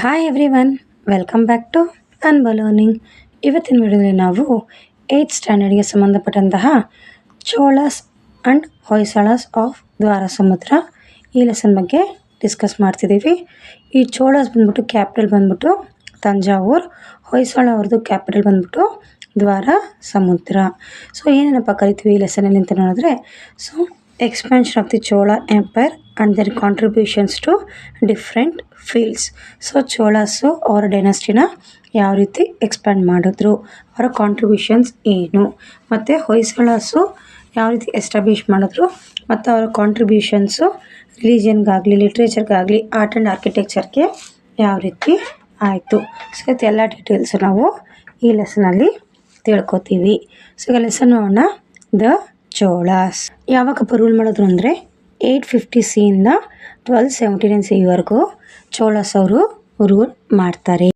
Hi everyone, welcome back to ಅನ್ಬಲರ್ನಿಂಗ್. ಇವತ್ತಿನ ವಿಡಿಯೋದಲ್ಲಿ ನಾವು 8th ಸ್ಟ್ಯಾಂಡರ್ಡ್ಗೆ ಸಂಬಂಧಪಟ್ಟಂತಹ ಚೋಳಾಸ್ ಆ್ಯಂಡ್ ಹೊಯ್ಸಳಾಸ್ ಆಫ್ ದ್ವಾರಸಮುದ್ರ ಈ ಲೆಸನ್ ಬಗ್ಗೆ ಡಿಸ್ಕಸ್ ಮಾಡ್ತಿದ್ದೀವಿ. ಈ ಚೋಳಾಸ್ ಬಂದ್ಬಿಟ್ಟು ಕ್ಯಾಪಿಟಲ್ ಬಂದ್ಬಿಟ್ಟು ತಂಜಾವೂರ್, ಹೊಯ್ಸಳ ಅವ್ರದ್ದು ಕ್ಯಾಪಿಟಲ್ ಬಂದ್ಬಿಟ್ಟು ದ್ವಾರಸಮುದ್ರ. ಸೊ ಏನೇನಪ್ಪ ಕರಿತೀವಿ ಈ ಲೆಸನಲ್ಲಿ ಅಂತ ನೋಡಿದ್ರೆ, so expansion of the Chola empire and their contributions to different fields. So Cholas ಅವರ ಡೈನಾಸ್ಟಿನ ಯಾವ ರೀತಿ ಎಕ್ಸ್ಪ್ಯಾಂಡ್ ಮಾಡಿದ್ರು, ಅವರ ಕಾಂಟ್ರಿಬ್ಯೂಷನ್ಸ್ ಏನು, ಮತ್ತು ಹೊಯ್ಸಳಾಸು ಯಾವ ರೀತಿ ಎಸ್ಟಾಬ್ಲಿಷ್ ಮಾಡಿದ್ರು ಮತ್ತು ಅವರ ಕಾಂಟ್ರಿಬ್ಯೂಷನ್ಸು ರಿಲಿಜಿಯನ್ಗಾಗಲಿ ಲಿಟ್ರೇಚರ್ಗಾಗಲಿ ಆರ್ಟ್ ಆ್ಯಂಡ್ ಆರ್ಕಿಟೆಕ್ಚರ್ಗೆ ಯಾವ ರೀತಿ ಆಯಿತು. ಸೊ ಎಲ್ಲ ಡೀಟೇಲ್ಸು ನಾವು ಈ ಲೆಸನಲ್ಲಿ ತಿಳ್ಕೊತೀವಿ. ಸೊ ಈಗ ಲೆಸನ್ ನೋಡೋಣ. ದ ಚೋಳಾಸ್ ಯಾವಾಗಪ್ಪ ರೂಲ್ ಮಾಡಿದ್ರು ಅಂದರೆ 850 Cಯಿಂದ 1279 Cವರೆಗೂ ಚೋಳಾಸ್ ಅವರು ರೂಲ್ ಮಾಡ್ತಾರೆ.